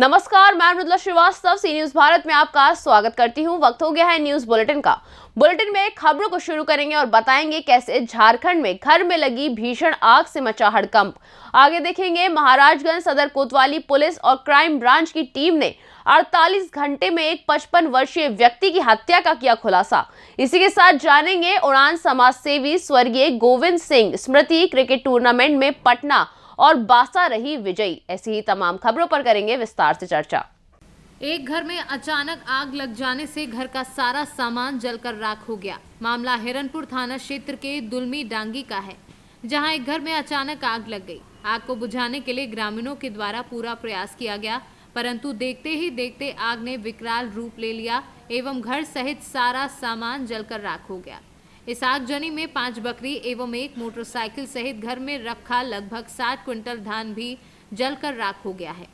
नमस्कार, मैं मृदुला श्रीवास्तव सी न्यूज भारत में आपका स्वागत करती हूं। वक्त हो गया है न्यूज बुलेटिन का। बुलेटिन में खबरों को शुरू करेंगे और बताएंगे कैसे झारखंड में घर में लगी भीषण आग से मचा हड़कंप। आगे देखेंगे महाराजगंज सदर कोतवाली पुलिस और क्राइम ब्रांच की टीम ने 48 घंटे में एक 55 वर्षीय व्यक्ति की हत्या का किया खुलासा। इसी के साथ जानेंगे उड़ान समाज सेवी स्वर्गीय गोविंद सिंह स्मृति क्रिकेट टूर्नामेंट में पटना और बासा रही विजयी। ऐसी ही तमाम खबरों पर करेंगे विस्तार से चर्चा। एक घर में अचानक आग लग जाने से घर का सारा सामान जलकर राख हो गया। मामला हिरनपुर थाना क्षेत्र के दुलमी डांगी का है, जहां एक घर में अचानक आग लग गई। आग को बुझाने के लिए ग्रामीणों के द्वारा पूरा प्रयास किया गया, परंतु देखते ही देखते आग ने विकराल रूप ले लिया एवं घर सहित सारा सामान जलकर राख हो गया। इस आगजनी में 5 बकरी एवं एक मोटरसाइकिल सहित घर में रखा लगभग 60 क्विंटल धान भी जलकर राख हो गया है।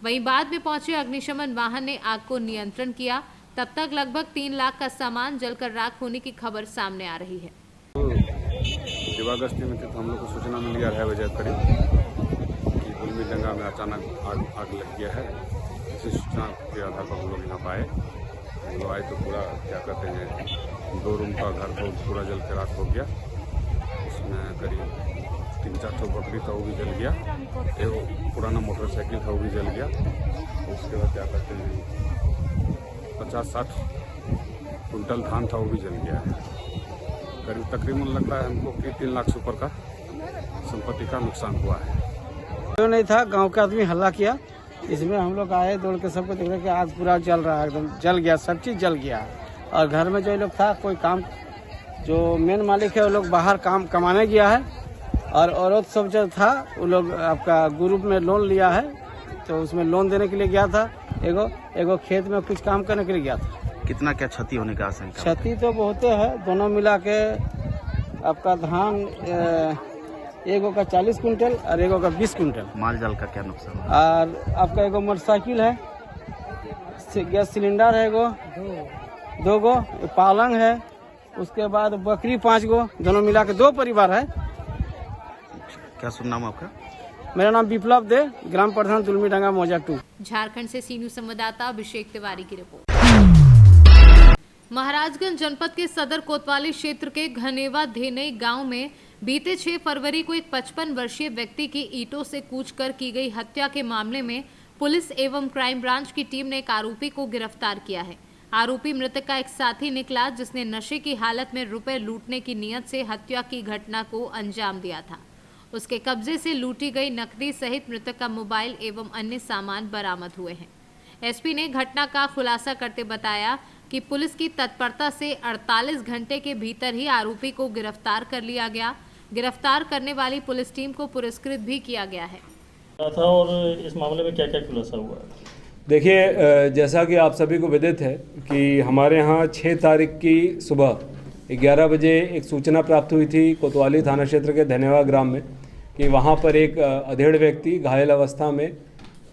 वहीं बाद में पहुंचे अग्निशमन वाहन ने आग को नियंत्रण किया। तब तक लगभग 3 लाख का सामान जलकर राख होने की खबर सामने आ रही है। दिवागस्ती में हम लोग को सूचना मिली 2:30 बजे करीब कि दुलमी डंगा में अचानक आग लग गया है। इसी सूचना के आधार पर हम लोग यहाँ पाए। हम लोग आए तो पूरा क्या कहते हैं 2 रूम का घर तो पूरा जल के राख हो गया। उसमें करीब 3-4 बकरी था, वो भी जल गया। एक पुराना मोटरसाइकिल था, वो भी जल गया। उसके बाद क्या कहते हैं 50-60 कुंटल धान था, वो भी जल गया है। करीब तकरीबन लगता है हमको कि 3 लाख से ऊपर का संपत्ति का नुकसान हुआ है। जो नहीं था, गांव का आदमी हल्ला किया। इसमें हम लोग आए, दौड़ के सबको देख रहे कि आग पूरा जल रहा है, एकदम जल गया, सब चीज़ जल गया। और घर में जो लोग था, कोई काम जो मेन मालिक है वो लोग बाहर काम कमाने गया है, और औरत सब जो था वो लोग आपका ग्रुप में लोन लिया है, तो उसमें लोन देने के लिए गया था। एगो खेत में कुछ काम करने के लिए गया था। कितना क्या क्षति होने का आशंका? क्षति तो बहुत है, दोनों मिला के आपका धान एगो का 40 कुंटल और एगो का 20 कुंटल। माल जाल का क्या नुकसान? और आपका एगो मोटरसाइकिल है, गैस सिलेंडर है, एगो 2 गो पालंग है, उसके बाद बकरी 5 गो, दोनों मिला के 2 परिवार है। क्या सुन नाम आपका? मेरा नाम विप्लव दे, ग्राम प्रधान दुलमी डांगा मौजा 2। झारखंड से सी न्यूज संवाददाता अभिषेक तिवारी की रिपोर्ट। महाराजगंज जनपद के सदर कोतवाली क्षेत्र के घनेवा धेनई गांव में बीते 6 फरवरी को एक 55 वर्षीय व्यक्ति की ईंटों से कूचकर की गई हत्या के मामले में पुलिस एवं क्राइम ब्रांच की टीम ने एक आरोपी को गिरफ्तार किया है। आरोपी मृतक का एक साथी निकला, जिसने नशे की हालत में रुपए लूटने की नीयत से हत्या की घटना को अंजाम दिया था। उसके कब्जे से लूटी गई नकदी सहित मृतक का मोबाइल एवं अन्य सामान बरामद हुए हैं। एसपी ने घटना का खुलासा करते बताया कि पुलिस की तत्परता से 48 घंटे के भीतर ही आरोपी को गिरफ्तार कर लिया गया। गिरफ्तार करने वाली पुलिस टीम को पुरस्कृत भी किया गया है। था और इस मामले में क्या क्या खुलासा हुआ है? देखिए, जैसा कि आप सभी को विदित है कि हमारे यहाँ 6 तारीख की सुबह 11 बजे एक सूचना प्राप्त हुई थी कोतवाली थाना क्षेत्र के धनेवा ग्राम में कि वहाँ पर एक अधेड़ व्यक्ति घायल अवस्था में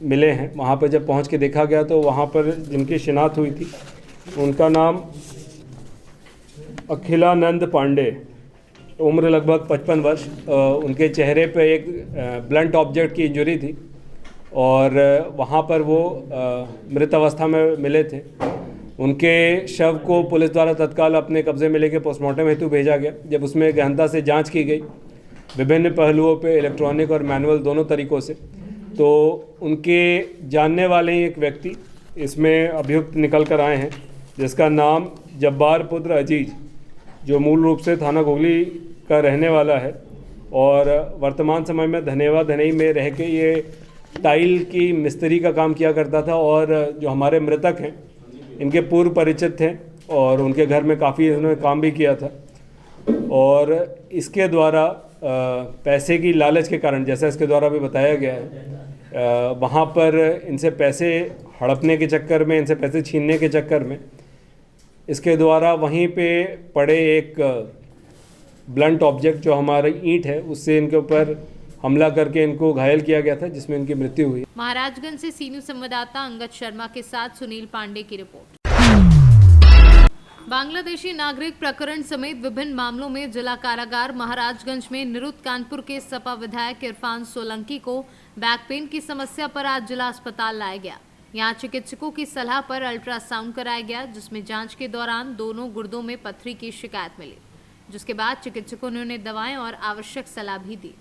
मिले हैं। वहाँ पर जब पहुँच के देखा गया तो वहाँ पर जिनकी शिनाख्त हुई थी उनका नाम अखिलानंद पांडे, उम्र लगभग 55 वर्ष। उनके चेहरे पर एक ब्लंट ऑब्जेक्ट की इंजरी थी और वहाँ पर वो मृत अवस्था में मिले थे। उनके शव को पुलिस द्वारा तत्काल अपने कब्जे में लेकर पोस्टमार्टम हेतु भेजा गया। जब उसमें गहनता से जांच की गई विभिन्न पहलुओं पे, इलेक्ट्रॉनिक और मैनुअल दोनों तरीक़ों से, तो उनके जानने वाले ही एक व्यक्ति इसमें अभियुक्त निकल कर आए हैं, जिसका नाम जब्बार पुत्र अजीज, जो मूल रूप से थाना गोगली का रहने वाला है और वर्तमान समय में धनेवा धनई में रह के ये टाइल की मिस्त्री का काम किया करता था। और जो हमारे मृतक हैं इनके पूर्व परिचित थे और उनके घर में काफ़ी इन्होंने काम भी किया था। और इसके द्वारा पैसे की लालच के कारण, जैसा इसके द्वारा भी बताया गया है, वहाँ पर इनसे पैसे हड़पने के चक्कर में, इनसे पैसे छीनने के चक्कर में इसके द्वारा वहीं पे पड़े एक ब्लंट ऑब्जेक्ट जो हमारी ईंट है उससे इनके ऊपर हमला करके इनको घायल किया गया था, जिसमें इनकी मृत्यु हुई। महाराजगंज से सी न्यूज संवाददाता अंगद शर्मा के साथ सुनील पांडे की रिपोर्ट। बांग्लादेशी नागरिक प्रकरण समेत विभिन्न मामलों में जिला कारागार महाराजगंज में निरुद्ध कानपुर के सपा विधायक इरफान सोलंकी को बैक पेन की समस्या पर आज जिला अस्पताल लाया गया। यहां चिकित्सकों की सलाह पर अल्ट्रासाउंड कराया गया, जिसमें जांच के दौरान दोनों गुर्दों में पथरी की शिकायत मिली, जिसके बाद चिकित्सकों ने उन्हें दवाएं और आवश्यक सलाह भी दी।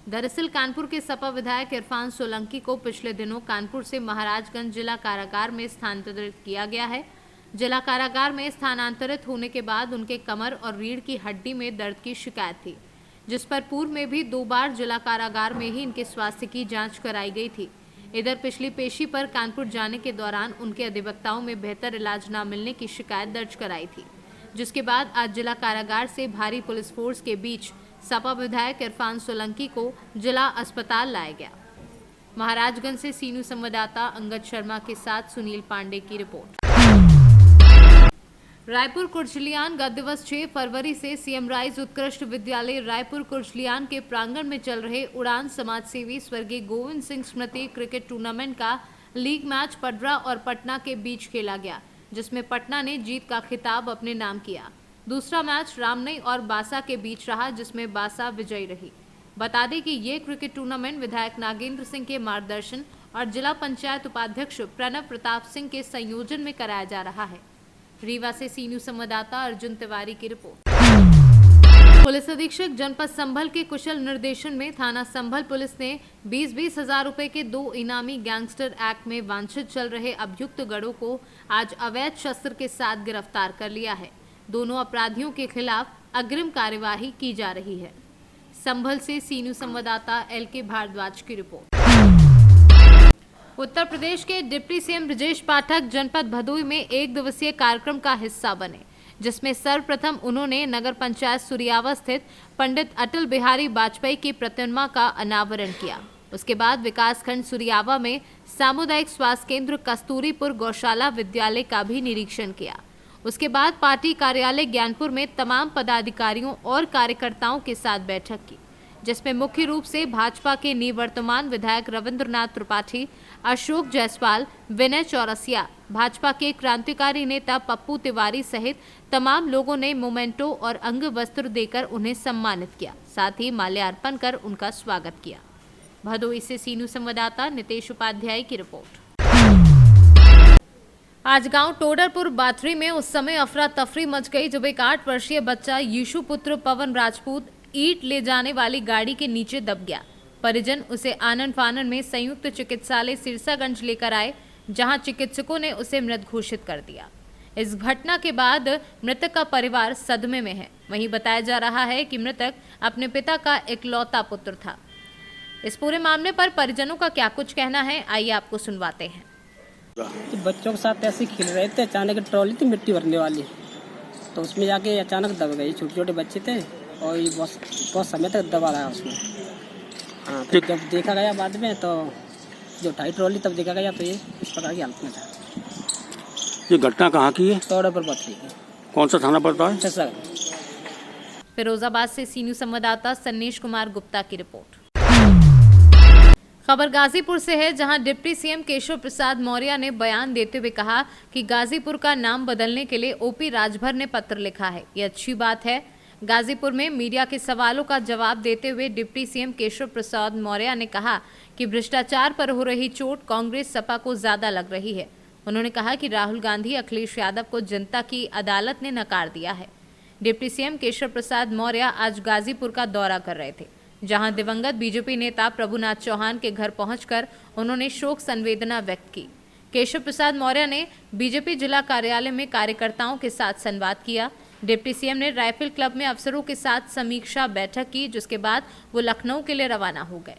दरअसल कानपुर के सपा विधायक इरफान सोलंकी को पिछले दिनों कानपुर से महाराजगंज जिला कारागार में स्थानांतरित किया गया है। जिला कारागार में स्थानांतरित होने के बाद उनके कमर और रीढ़ की हड्डी में दर्द की शिकायत थी, जिस पर पूर्व में भी 2 बार जिला कारागार में ही इनके स्वास्थ्य की जांच कराई गई थी। इधर पिछली पेशी पर कानपुर जाने के दौरान उनके अधिवक्ताओं में बेहतर इलाज न मिलने की शिकायत दर्ज कराई थी, जिसके बाद आज जिला कारागार से भारी पुलिस फोर्स के बीच सपा विधायक इरफान सोलंकी को जिला अस्पताल लाया गया। महाराजगंज से सीनू संवाददाता अंगद शर्मा के साथ सुनील पांडे की रिपोर्ट। रायपुर कुर्चलियान गत दिवस 6 फरवरी से सीएम राइज उत्कृष्ट विद्यालय रायपुर कुर्चलियान के प्रांगण में चल रहे उड़ान समाज सेवी स्वर्गीय गोविंद सिंह स्मृति क्रिकेट टूर्नामेंट का लीग मैच पडरा और पटना के बीच खेला गया, जिसमें पटना ने जीत का खिताब अपने नाम किया। दूसरा मैच रामनई और बासा के बीच रहा, जिसमें बासा विजयी रही। बता दें कि ये क्रिकेट टूर्नामेंट विधायक नागेंद्र सिंह के मार्गदर्शन और जिला पंचायत उपाध्यक्ष प्रणव प्रताप सिंह के संयोजन में कराया जा रहा है। रीवा से सीनू संवाददाता अर्जुन तिवारी की रिपोर्ट। पुलिस अधीक्षक जनपद संभल के कुशल निर्देशन में थाना संभल पुलिस ने 20-20 हजार रुपए के 2 इनामी गैंगस्टर एक्ट में वांछित चल रहे अभियुक्त गढ़ों को आज अवैध शस्त्र के साथ गिरफ्तार कर लिया है। दोनों अपराधियों के खिलाफ अग्रिम कार्यवाही की जा रही है। संभल से सीनू संवाददाता LK भारद्वाज की रिपोर्ट। उत्तर प्रदेश के डिप्टी सीएम ब्रजेश पाठक जनपद भदोई में 1 दिवसीय कार्यक्रम का हिस्सा बने, जिसमें सर्वप्रथम उन्होंने नगर पंचायत सुरियावा स्थित पंडित अटल बिहारी वाजपेयी की प्रतिमा का अनावरण किया। उसके बाद विकासखंड सुरियावा में सामुदायिक स्वास्थ्य केंद्र कस्तूरीपुर गौशाला विद्यालय का भी निरीक्षण किया। उसके बाद पार्टी कार्यालय ज्ञानपुर में तमाम पदाधिकारियों और कार्यकर्ताओं के साथ बैठक की, जिसमें मुख्य रूप से भाजपा के निवर्तमान विधायक रविंद्रनाथ त्रिपाठी, अशोक जायसवाल, विनय चौरसिया, भाजपा के क्रांतिकारी नेता पप्पू तिवारी सहित तमाम लोगों ने मोमेंटो और अंग वस्त्र देकर उन्हें सम्मानित किया, साथ ही माल्यार्पण कर उनका स्वागत किया। भदोई से सीनू संवाददाता नितेश उपाध्याय की रिपोर्ट। आज गांव टोडरपुर बाथरी में उस समय अफरा तफरी मच गई जब एक 8 वर्षीय बच्चा यीशु पुत्र पवन राजपूत ईंट ले जाने वाली गाड़ी के नीचे दब गया। परिजन उसे आनन फानन में संयुक्त चिकित्सालय सिरसागंज लेकर आए, जहां चिकित्सकों ने उसे मृत घोषित कर दिया। इस घटना के बाद मृतक का परिवार सदमे में है। वहीं बताया जा रहा है कि मृतक अपने पिता का इकलौता पुत्र था। इस पूरे मामले पर परिजनों का क्या कुछ कहना है, आइए आपको सुनवाते हैं। तो बच्चों के साथ ऐसे खेल रहे थे, अचानक ट्रॉली थी मिट्टी भरने वाली, तो उसमें जाके अचानक दब गई। छोटे छोटे बच्चे थे और ये बहुत समय तक दबा रहा उसमें। हाँ, तो जब देखा गया बाद में तो जो उठाई ट्रॉली तब देखा गया तो ये इस प्रकार की हालत में था। ये घटना कहाँ की है? तोड़े पर पथरी की। कौन सा थाना पड़ता है? फिरोजाबाद से सीनू संवाददाता सन्नेश कुमार गुप्ता की रिपोर्ट। खबर गाजीपुर से है, जहां डिप्टी सीएम केशव प्रसाद मौर्य ने बयान देते हुए कहा कि गाजीपुर का नाम बदलने के लिए ओपी राजभर ने पत्र लिखा है। ये अच्छी बात है। गाजीपुर में मीडिया के सवालों का जवाब देते हुए डिप्टी सीएम केशव प्रसाद मौर्य ने कहा कि भ्रष्टाचार पर हो रही चोट कांग्रेस सपा को ज्यादा लग रही है। उन्होंने कहा कि राहुल गांधी अखिलेश यादव को जनता की अदालत ने नकार दिया है। डिप्टी सीएम केशव प्रसाद मौर्य आज गाजीपुर का दौरा कर रहे थे, जहां दिवंगत बीजेपी नेता प्रभुनाथ चौहान के घर पहुंचकर उन्होंने शोक संवेदना व्यक्त की। केशव प्रसाद मौर्य ने बीजेपी जिला कार्यालय में कार्यकर्ताओं के साथ संवाद किया। डिप्टी सीएम ने राइफल क्लब में अफसरों के साथ समीक्षा बैठक की, जिसके बाद वो लखनऊ के लिए रवाना हो गए।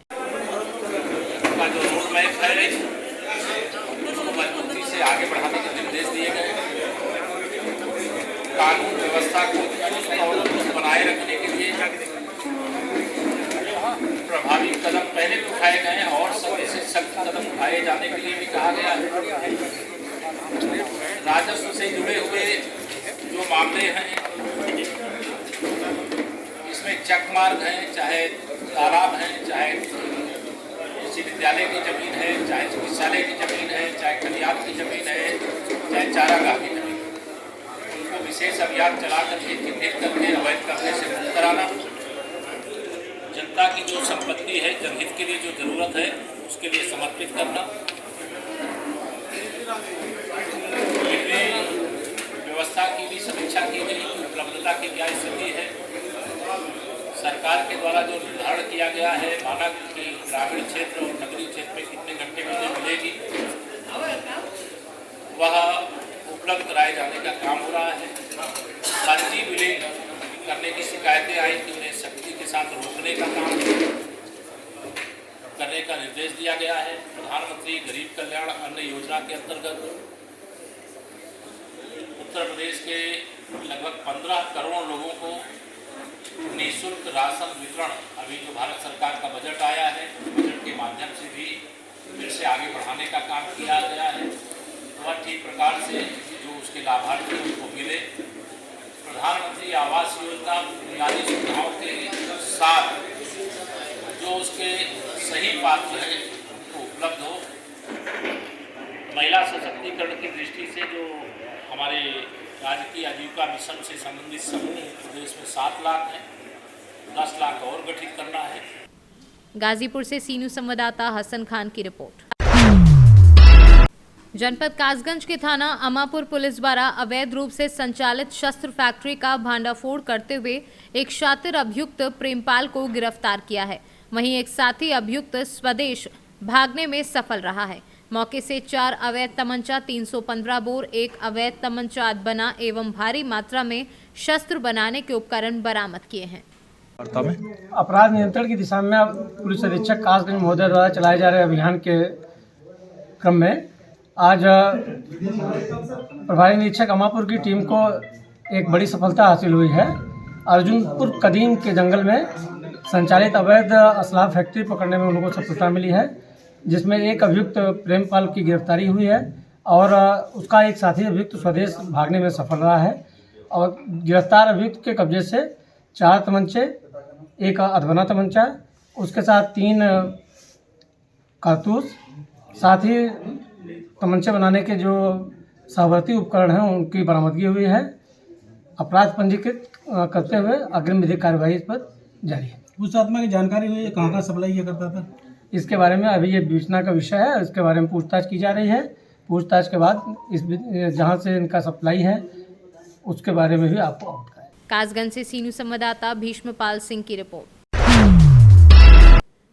आगे बढ़ाने के निर्देश दिए गए। कानून व्यवस्था को बनाए रखने के लिए प्रभावी कदम पहले भी उठाए गए और सख्त से सख्त कदम उठाए जाने के लिए भी कहा गया है। राजस्व से जुड़े हुए जो मामले हैं, इसमें चक मार्ग हैं, चाहे तालाब हैं, चाहे विद्यालय की जमीन है, चाहे चिकित्सालय की जमीन है, चाहे खलियान की जमीन है, चाहे चारागाह की जमीन है, उनको विशेष अभियान चला करके चिन्हित करके अवैध कब्जे से मुक्त कराना, जनता की जो संपत्ति है जनहित के लिए जो जरूरत है उसके लिए समर्पित करना, बिजली व्यवस्था की भी समीक्षा की गई, उपलब्धता की क्या स्थिति है। सरकार के द्वारा जो निर्धारण किया गया है मानक कि ग्रामीण क्षेत्र और नगरीय क्षेत्र में कितने घंटे बिजली मिलेगी वह उपलब्ध कराए जाने का काम हो रहा है। फर्जी बिलिंग करने की शिकायतें आई कि उन्हें सख्ती के साथ रोकने का काम करने का निर्देश दिया गया है। प्रधानमंत्री गरीब कल्याण अन्न योजना के अंतर्गत उत्तर प्रदेश के लगभग 15 करोड़ लोगों को निःशुल्क राशन वितरण अभी जो भारत सरकार का बजट आया है बजट के माध्यम से भी फिर से आगे बढ़ाने का काम किया गया है। वह ठीक प्रकार से जो उसके लाभार्थी उनको मिले। प्रधानमंत्री आवास योजना बुनियादी सुविधाओं के साथ जो उसके सही पात्र हैं उनको उपलब्ध हो। महिला सशक्तिकरण की दृष्टि से जो हमारे राज्य की आजीविका मिशन से संबंधित समूह प्रदेश में 7 लाख है, 10 लाख और गठित करना है। गाजीपुर से सी न्यूज़ संवाददाता हसन खान की रिपोर्ट। जनपद कासगंज के थाना अमापुर पुलिस द्वारा अवैध रूप से संचालित शस्त्र फैक्ट्री का भांडाफोड़ करते हुए एक शातिर अभियुक्त प्रेमपाल को गिरफ्तार किया है। वहीं एक साथी अभियुक्त स्वदेश भागने में सफल रहा है। मौके से 4 अवैध तमंचा, 315 बोर, 1 अवैध तमंचा बना एवं भारी मात्रा में शस्त्र बनाने के उपकरण बरामद किए हैं। अपराध नियंत्रण की दिशा में पुलिस अधीक्षक कासगंज महोदय द्वारा चलाए जा रहे अभियान के क्रम में आज प्रभारी निरीक्षक अमापुर की टीम को एक बड़ी सफलता हासिल हुई है। अर्जुनपुर कदीम के जंगल में संचालित अवैध असलाह फैक्ट्री पकड़ने में उनको सफलता मिली है, जिसमें एक अभियुक्त प्रेमपाल की गिरफ्तारी हुई है और उसका एक साथी अभियुक्त स्वदेश भागने में सफल रहा है। और गिरफ्तार अभियुक्त के कब्जे से 4 तमंचे, 1 अधबना तमंचा, उसके साथ 3 कारतूस, साथ ही तमंचे बनाने के जो सहवर्ती उपकरण हैं उनकी बरामदगी हुई है। अपराध पंजीकृत करते हुए अग्रिम विधिक कार्यवाही इस पर जारी है। उस आत्मा की जानकारी हुई है कहाँ सप्लाई ये करता था? इसके बारे में अभी ये विवेचना का विषय है, इसके बारे में पूछताछ की जा रही है। पूछताछ के बाद इस जहाँ से इनका सप्लाई है उसके बारे में भी आपको अवगत कराएं। कासगंज से सी न्यूज़ संवाददाता भीष्मपाल सिंह की रिपोर्ट।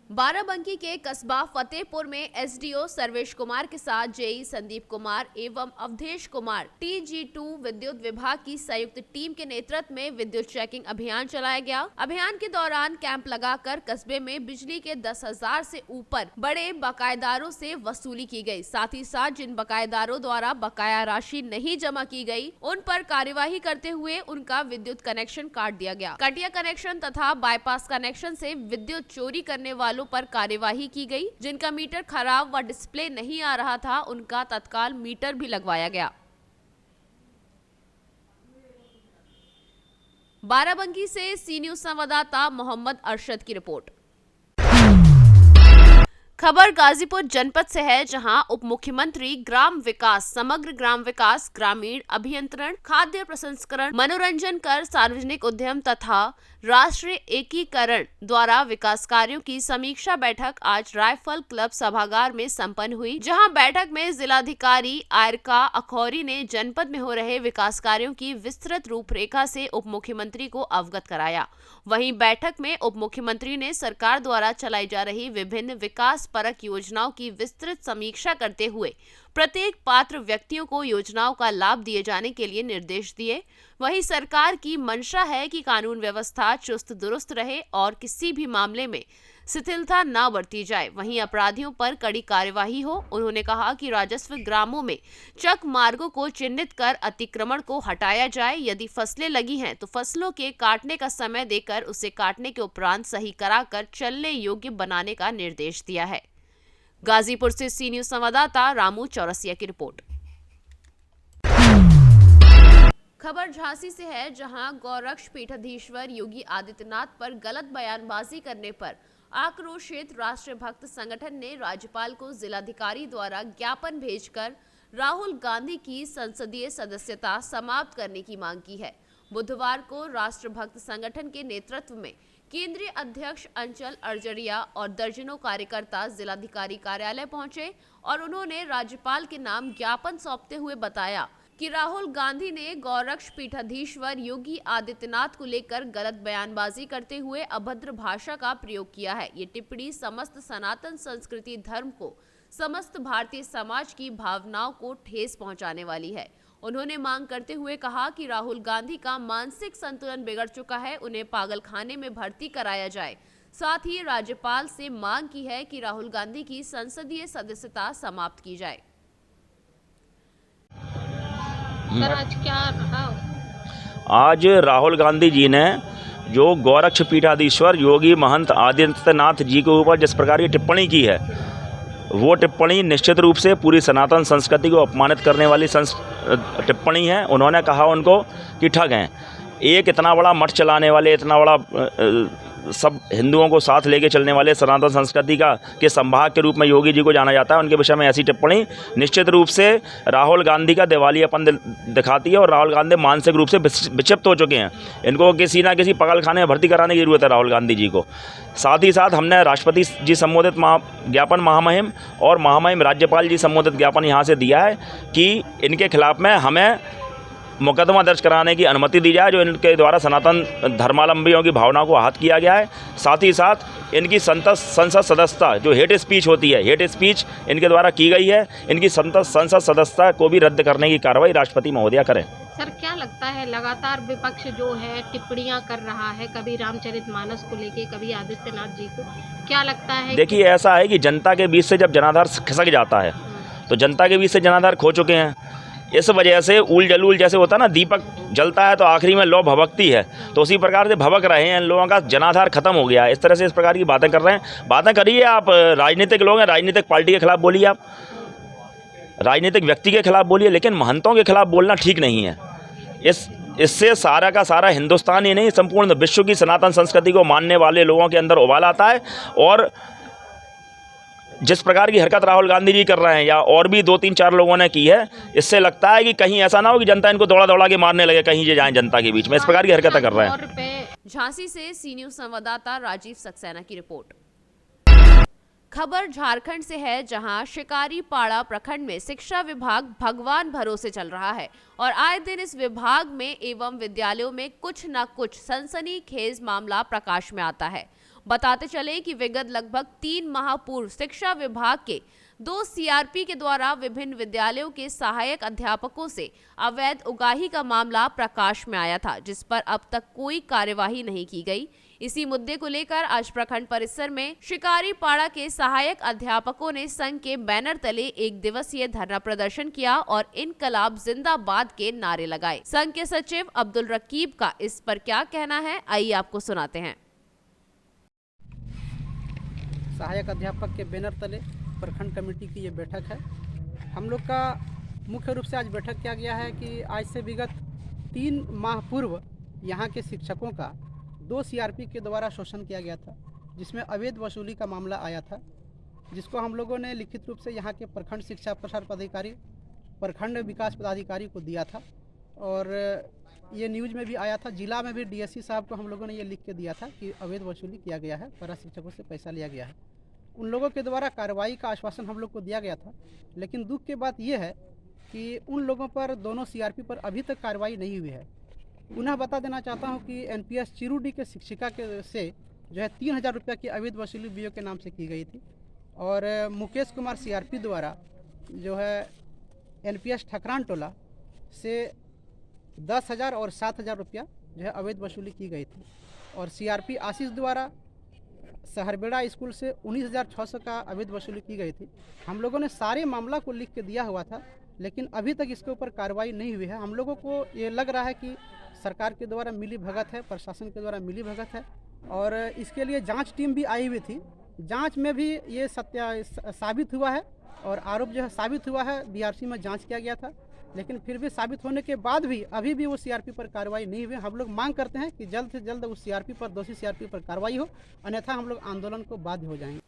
बाराबंकी के कस्बा फतेहपुर में एसडीओ सर्वेश कुमार के साथ जेई संदीप कुमार एवं अवधेश कुमार TG2 विद्युत विभाग की संयुक्त टीम के नेतृत्व में विद्युत चेकिंग अभियान चलाया गया। अभियान के दौरान कैंप लगाकर कस्बे में बिजली के 10,000 से ऊपर बड़े बकायेदारों से वसूली की गई। साथ ही साथ जिन बकायेदारों द्वारा बकाया राशि नहीं जमा की गई उन पर कार्यवाही करते हुए उनका विद्युत कनेक्शन काट दिया गया। कटिया कनेक्शन तथा बाईपास कनेक्शन से विद्युत चोरी करने वालों पर कार्यवाही की गई। जिनका मीटर खराब व डिस्प्ले नहीं आ रहा था उनका तत्काल मीटर भी लगवाया गया। बाराबंकी से सी न्यूज़ संवाददाता मोहम्मद अरशद की रिपोर्ट। खबर गाजीपुर जनपद से है, जहां उप मुख्यमंत्री ग्राम विकास, समग्र ग्राम विकास, ग्रामीण अभियंत्रण, खाद्य प्रसंस्करण, मनोरंजन कर, सार्वजनिक उद्यम तथा राष्ट्रीय एकीकरण द्वारा विकास कार्यों की समीक्षा बैठक आज रायफल क्लब सभागार में संपन्न हुई। जहां बैठक में जिलाधिकारी आयरका अखौरी ने जनपद में हो रहे विकास कार्यों की विस्तृत रूपरेखा से उप मुख्यमंत्री को अवगत कराया। वहीं बैठक में उप मुख्यमंत्री ने सरकार द्वारा चलाई जा रही विभिन्न विकास परक योजनाओं की विस्तृत समीक्षा करते हुए प्रत्येक पात्र व्यक्तियों को योजनाओं का लाभ दिए जाने के लिए निर्देश दिए। वहीं सरकार की मंशा है कि कानून व्यवस्था चुस्त दुरुस्त रहे और किसी भी मामले में शिथिलता न बरती जाए, वहीं अपराधियों पर कड़ी कार्यवाही हो। उन्होंने कहा कि राजस्व ग्रामों में चक मार्गों को चिन्हित कर अतिक्रमण को हटाया जाए। यदि फसलें लगी हैं तो फसलों के काटने का समय देकर उसे काटने के उपरांत सही कराकर चलने योग्य बनाने का निर्देश दिया है। गाजीपुर से सी न्यूज़ संवाददाता रामू चौरसिया की रिपोर्ट। खबर झांसी से है, जहां गौरक्ष पीठाधीश्वर योगी आदित्यनाथ पर गलत बयानबाजी करने पर आक्रोशित राष्ट्रीय भक्त संगठन ने राज्यपाल को जिलाधिकारी द्वारा ज्ञापन भेजकर राहुल गांधी की संसदीय सदस्यता समाप्त करने की मांग की है। बुधवार को राष्ट्रभक्त संगठन के नेतृत्व में केंद्रीय अध्यक्ष अंचल अरजरिया और दर्जनों कार्यकर्ता जिलाधिकारी कार्यालय पहुंचे और उन्होंने राज्यपाल के नाम ज्ञापन सौंपते हुए बताया कि राहुल गांधी ने गौरक्ष पीठाधीश्वर योगी आदित्यनाथ को लेकर गलत बयानबाजी करते हुए अभद्र भाषा का प्रयोग किया है। ये टिप्पणी समस्त सनातन संस्कृति धर्म को, समस्त भारतीय समाज की भावनाओं को ठेस पहुंचाने वाली है। उन्होंने मांग करते हुए कहा कि राहुल गांधी का मानसिक संतुलन बिगड़ चुका है, उन्हें पागलखाने में भर्ती कराया जाए। साथ ही राज्यपाल से मांग की है कि राहुल गांधी की संसदीय सदस्यता समाप्त की जाए। सर, आज क्या रहा? आज राहुल गांधी जी ने जो गौरक्ष पीठाधीश्वर योगी महंत आदित्यनाथ जी के ऊपर जिस प्रकार की टिप्पणी की है, वो टिप्पणी निश्चित रूप से पूरी सनातन संस्कृति को अपमानित करने वाली टिप्पणी है। उन्होंने कहा उनको कि ठग हैं। एक इतना बड़ा मठ चलाने वाले, इतना बड़ा सब हिंदुओं को साथ लेके चलने वाले सनातन संस्कृति के संभाग के रूप में योगी जी को जाना जाता है। उनके विषय में ऐसी टिप्पणी निश्चित रूप से राहुल गांधी का दिवालियापन दिखाती है और राहुल गांधी मानसिक रूप से विक्षिप्त हो चुके हैं। इनको किसी ना किसी पगलखाने में भर्ती कराने की जरूरत है राहुल गांधी जी को। साथ ही साथ हमने राष्ट्रपति जी संबोधित ज्ञापन महामहिम और महामहिम राज्यपाल जी संबोधित ज्ञापन यहाँ से दिया है कि इनके खिलाफ में हमें मुकदमा दर्ज कराने की अनुमति दी जाए, जो इनके द्वारा सनातन धर्मावलंबियों की भावनाओं को आहत किया गया है। साथ ही साथ इनकी संसद सदस्यता, जो हेट स्पीच होती है, हेट स्पीच इनके द्वारा की गई है, इनकी संसद सदस्यता को भी रद्द करने की कार्रवाई राष्ट्रपति महोदया करें। सर, क्या लगता है लगातार विपक्ष जो है टिप्पणियां कर रहा है, कभी रामचरितमानस को लेके, कभी आदित्यनाथ जी को, क्या लगता है? देखिए, ऐसा है कि जनता के बीच से जब जनाधार खिसक जाता है तो जनता के बीच से जनाधार खो चुके हैं। इस वजह से उल जलूल जैसे होता है ना, दीपक जलता है तो आखिरी में लौ भभकती है, तो उसी प्रकार से भभक रहे हैं। इन लोगों का जनाधार खत्म हो गया है। इस तरह से इस प्रकार की बातें कर रहे हैं। बातें करिए, आप राजनीतिक लोग हैं, राजनीतिक पार्टी के खिलाफ बोलिए, आप राजनीतिक व्यक्ति के खिलाफ बोलिए, लेकिन महंतों के खिलाफ बोलना ठीक नहीं है। इससे सारा का सारा हिंदुस्तान ही नहीं, संपूर्ण विश्व की सनातन संस्कृति को मानने वाले लोगों के अंदर उबाल आता है। और जिस प्रकार की हरकत राहुल गांधी जी कर रहे हैं, या और भी 2-3-4 लोगों ने की है, इससे लगता है कि कहीं ऐसा ना हो कि जनता इनको दौड़ा दौड़ा के मारने लगे, कहीं ये जाएं जनता के बीच में। इस प्रकार की हरकतें कर रहे हैं। झांसी से सी न्यूज संवाददाता राजीव सक्सेना की रिपोर्ट। खबर झारखंड से है, जहां शिकारीपाड़ा प्रखंड में शिक्षा विभाग भगवान भरोसे चल रहा है और आए दिन इस विभाग में एवं विद्यालयों में कुछ न कुछ सनसनीखेज मामला प्रकाश में आता है। बताते चले कि विगत लगभग 3 माह पूर्व शिक्षा विभाग के 2 सीआरपी के द्वारा विभिन्न विद्यालयों के सहायक अध्यापकों से अवैध उगाही का मामला प्रकाश में आया था, जिस पर अब तक कोई कार्यवाही नहीं की गई। इसी मुद्दे को लेकर आज प्रखंड परिसर में शिकारीपाड़ा के सहायक अध्यापकों ने संघ के बैनर तले 1 दिवसीय धरना प्रदर्शन किया और इनकलाब जिंदाबाद के नारे लगाए। संघ के सचिव अब्दुल रकीब का इस पर क्या कहना है, आइए आपको सुनाते हैं। सहायक अध्यापक के बैनर तले प्रखंड कमेटी की ये बैठक है। हम लोग का मुख्य रूप से आज बैठक किया गया है कि आज से विगत 3 माह पूर्व यहाँ के शिक्षकों का 2 सीआरपी के द्वारा शोषण किया गया था, जिसमें अवैध वसूली का मामला आया था, जिसको हम लोगों ने लिखित रूप से यहाँ के प्रखंड शिक्षा प्रसार पदाधिकारी, प्रखंड विकास पदाधिकारी को दिया था और ये न्यूज़ में भी आया था। जिला में भी डीएससी साहब को हम लोगों ने ये लिख के दिया था कि अवैध वसूली किया गया है, पैरा शिक्षकों से पैसा लिया गया है। उन लोगों के द्वारा कार्रवाई का आश्वासन हम लोग को दिया गया था, लेकिन दुख की बात यह है कि उन लोगों पर, दोनों सीआरपी पर अभी तक कार्रवाई नहीं हुई है। पुनः बता देना चाहता हूं कि एनपीएस चिरूडी के शिक्षिका के से जो है 3000 रुपये की अवैध वसूली बीओ के नाम से की गई थी और मुकेश कुमार सीआरपी द्वारा जो है एनपीएस ठकरान टोला से 10,000 और 7,000 रुपया जो है अवैध वसूली की गई थी और सीआरपी आशीष द्वारा सहरबेड़ा स्कूल से 19,600 का अवैध वसूली की गई थी। हम लोगों ने सारे मामला को लिख के दिया हुआ था, लेकिन अभी तक इसके ऊपर कार्रवाई नहीं हुई है। हम लोगों को ये लग रहा है कि सरकार के द्वारा मिली भगत है, प्रशासन के द्वारा मिली भगत है और इसके लिए जांच टीम भी आई हुई थी। जांच में भी ये साबित हुआ है और आरोप जो है साबित हुआ है। बीआरसी में जांच किया गया था, लेकिन फिर भी साबित होने के बाद भी अभी भी वो सीआरपी पर कार्रवाई नहीं हुई। हम लोग मांग करते हैं कि जल्द से जल्द उस सीआरपी पर, दोषी सीआरपी पर कार्रवाई हो, अन्यथा हम लोग आंदोलन को बाध्य हो जाएंगे।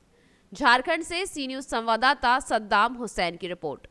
झारखंड से सी न्यूज संवाददाता सद्दाम हुसैन की रिपोर्ट।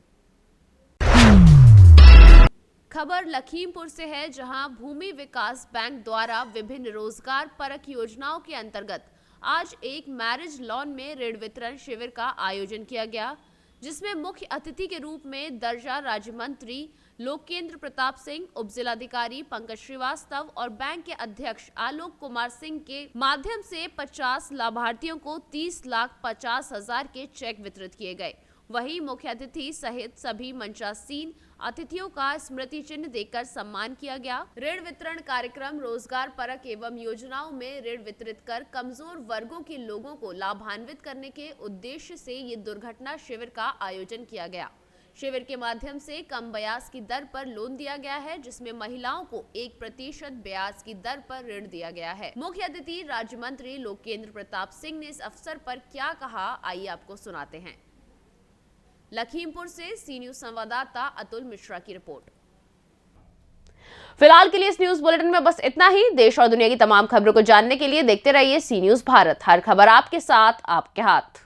खबर लखीमपुर से है, जहां भूमि विकास बैंक द्वारा विभिन्न रोजगार परक योजनाओं के अंतर्गत आज एक मैरिज लॉन में ऋण वितरण शिविर का आयोजन किया गया, जिसमें मुख्य अतिथि के रूप में दर्जा राज्य मंत्री लोकेंद्र प्रताप सिंह, उप जिलाधिकारी पंकज श्रीवास्तव और बैंक के अध्यक्ष आलोक कुमार सिंह के माध्यम से 50 लाभार्थियों को 30,50,000 के चेक वितरित किए गए। वहीं मुख्य अतिथि सहित सभी मंचासीन अतिथियों का स्मृति चिन्ह देकर सम्मान किया गया। ऋण वितरण कार्यक्रम रोजगार परक एवं योजनाओं में ऋण वितरित कर कमजोर वर्गों के लोगों को लाभान्वित करने के उद्देश्य से ये दुर्घटना शिविर का आयोजन किया गया। शिविर के माध्यम से कम ब्याज की दर पर लोन दिया गया है, जिसमें महिलाओं को 1% ब्याज की दर पर ऋण दिया गया है। मुख्य अतिथि राज्य मंत्री लोकेंद्र प्रताप सिंह ने इस अवसर पर क्या कहा, आइए आपको सुनाते हैं। लखीमपुर से सी न्यूज संवाददाता अतुल मिश्रा की रिपोर्ट। फिलहाल के लिए इस न्यूज बुलेटिन में बस इतना ही। देश और दुनिया की तमाम खबरों को जानने के लिए देखते रहिए सी न्यूज भारत। हर खबर आपके साथ, आपके हाथ।